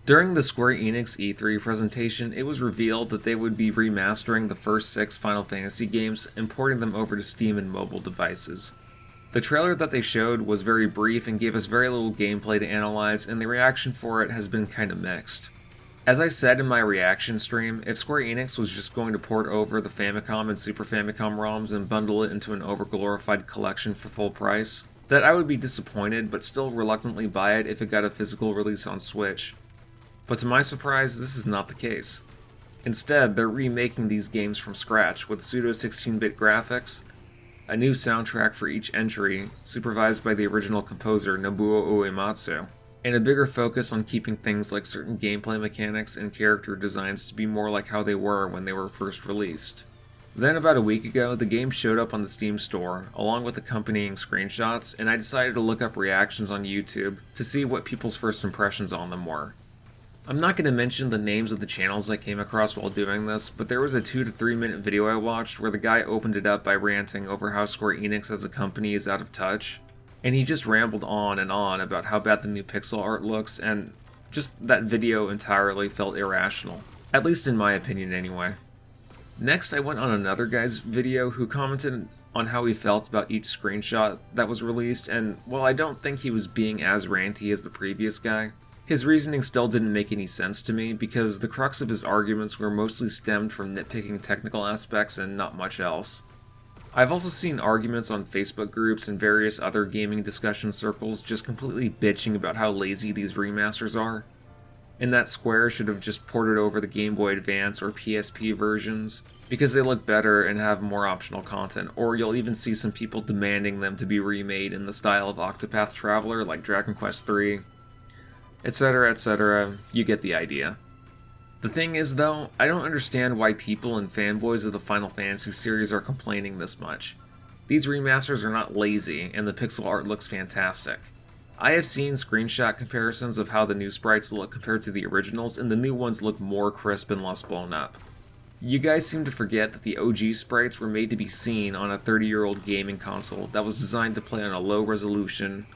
During the Square Enix E3 presentation, it was revealed that they would be remastering the first 6 Final Fantasy games and porting them over to Steam and mobile devices. The trailer that they showed was very brief and gave us very little gameplay to analyze, and the reaction for it has been kinda mixed. As I said in my reaction stream, if Square Enix was just going to port over the Famicom and Super Famicom ROMs and bundle it into an overglorified collection for full price, that I would be disappointed but still reluctantly buy it if it got a physical release on Switch. But to my surprise, this is not the case. Instead, they're remaking these games from scratch with pseudo 16-bit graphics, a new soundtrack for each entry, supervised by the original composer Nobuo Uematsu, and a bigger focus on keeping things like certain gameplay mechanics and character designs to be more like how they were when they were first released. Then about a week ago, the game showed up on the Steam store, along with accompanying screenshots, and I decided to look up reactions on YouTube to see what people's first impressions on them were. I'm not going to mention the names of the channels I came across while doing this, but there was a 2 to 3 minute video I watched where the guy opened it up by ranting over how Square Enix as a company is out of touch, and he just rambled on and on about how bad the new pixel art looks, and just that video entirely felt irrational. At least in my opinion anyway. Next, I went on another guy's video who commented on how he felt about each screenshot that was released, and while I don't think he was being as ranty as the previous guy, his reasoning still didn't make any sense to me because the crux of his arguments were mostly stemmed from nitpicking technical aspects and not much else. I've also seen arguments on Facebook groups and various other gaming discussion circles just completely bitching about how lazy these remasters are, and that Square should have just ported over the Game Boy Advance or PSP versions because they look better and have more optional content, or you'll even see some people demanding them to be remade in the style of Octopath Traveler like Dragon Quest III, etc., etc., you get the idea. The thing is though, I don't understand why people and fanboys of the Final Fantasy series are complaining this much. These remasters are not lazy, and the pixel art looks fantastic. I have seen screenshot comparisons of how the new sprites look compared to the originals, and the new ones look more crisp and less blown up. You guys seem to forget that the OG sprites were made to be seen on a 30-year-old gaming console that was designed to play on a low-resolution,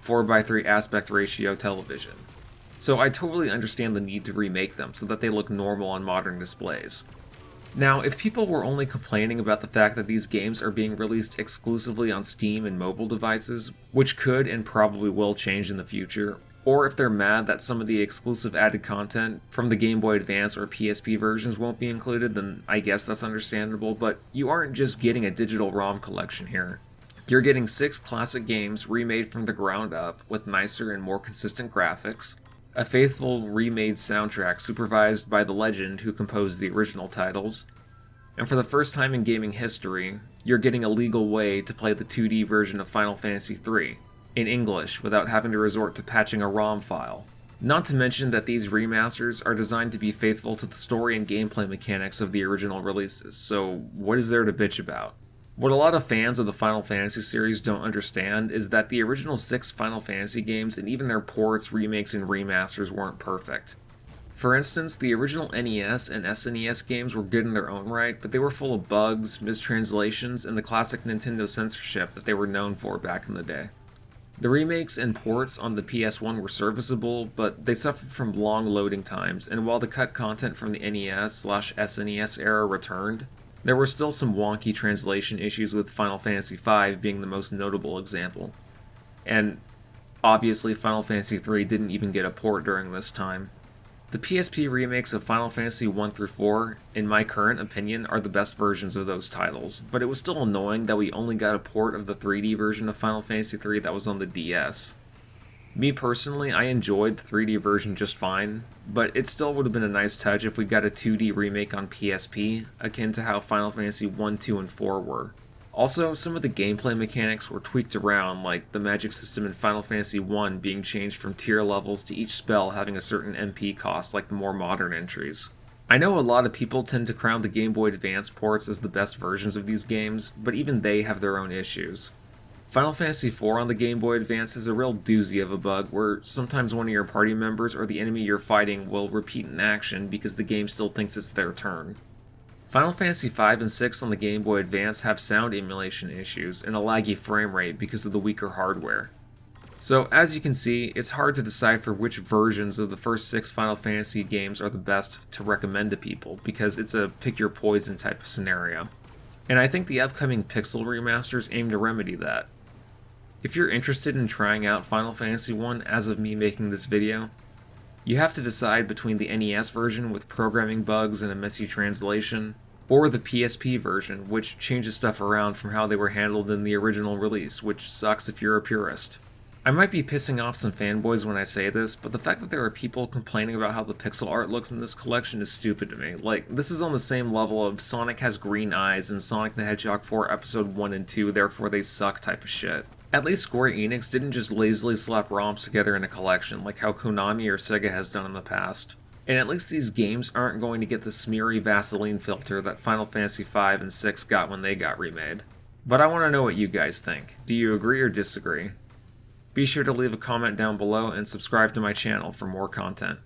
4:3 aspect ratio television. So I totally understand the need to remake them so that they look normal on modern displays. Now, if people were only complaining about the fact that these games are being released exclusively on Steam and mobile devices, which could and probably will change in the future, or if they're mad that some of the exclusive added content from the Game Boy Advance or PSP versions won't be included, then I guess that's understandable, but you aren't just getting a digital ROM collection here. You're getting 6 classic games remade from the ground up with nicer and more consistent graphics, a faithful remade soundtrack supervised by the legend who composed the original titles, and for the first time in gaming history, you're getting a legal way to play the 2D version of Final Fantasy III, in English without having to resort to patching a ROM file. Not to mention that these remasters are designed to be faithful to the story and gameplay mechanics of the original releases, so what is there to bitch about? What a lot of fans of the Final Fantasy series don't understand is that the original 6 Final Fantasy games and even their ports, remakes, and remasters weren't perfect. For instance, the original NES and SNES games were good in their own right, but they were full of bugs, mistranslations, and the classic Nintendo censorship that they were known for back in the day. The remakes and ports on the PS1 were serviceable, but they suffered from long loading times, and while the cut content from the NES/SNES era returned, there were still some wonky translation issues, with Final Fantasy V being the most notable example. And obviously Final Fantasy III didn't even get a port during this time. The PSP remakes of Final Fantasy 1 through 4, in my current opinion, are the best versions of those titles, but it was still annoying that we only got a port of the 3D version of Final Fantasy III that was on the DS. Me personally, I enjoyed the 3D version just fine, but it still would have been a nice touch if we got a 2D remake on PSP, akin to how Final Fantasy 1, 2, and 4 were. Also, some of the gameplay mechanics were tweaked around, like the magic system in Final Fantasy 1 being changed from tier levels to each spell having a certain MP cost like the more modern entries. I know a lot of people tend to crown the Game Boy Advance ports as the best versions of these games, but even they have their own issues. Final Fantasy IV on the Game Boy Advance is a real doozy of a bug where sometimes one of your party members or the enemy you're fighting will repeat an action because the game still thinks it's their turn. Final Fantasy V and VI on the Game Boy Advance have sound emulation issues and a laggy frame rate because of the weaker hardware. So as you can see, it's hard to decipher which versions of the first 6 Final Fantasy games are the best to recommend to people, because it's a pick your poison type of scenario. And I think the upcoming Pixel remasters aim to remedy that. If you're interested in trying out Final Fantasy 1 as of me making this video, you have to decide between the NES version with programming bugs and a messy translation, or the PSP version, which changes stuff around from how they were handled in the original release, which sucks if you're a purist. I might be pissing off some fanboys when I say this, but the fact that there are people complaining about how the pixel art looks in this collection is stupid to me. Like, this is on the same level of Sonic has green eyes and Sonic the Hedgehog 4 Episode 1 and 2, therefore they suck type of shit. At least Square Enix didn't just lazily slap ROMs together in a collection like how Konami or Sega has done in the past. And at least these games aren't going to get the smeary Vaseline filter that Final Fantasy V and 6 got when they got remade. But I want to know what you guys think. Do you agree or disagree? Be sure to leave a comment down below and subscribe to my channel for more content.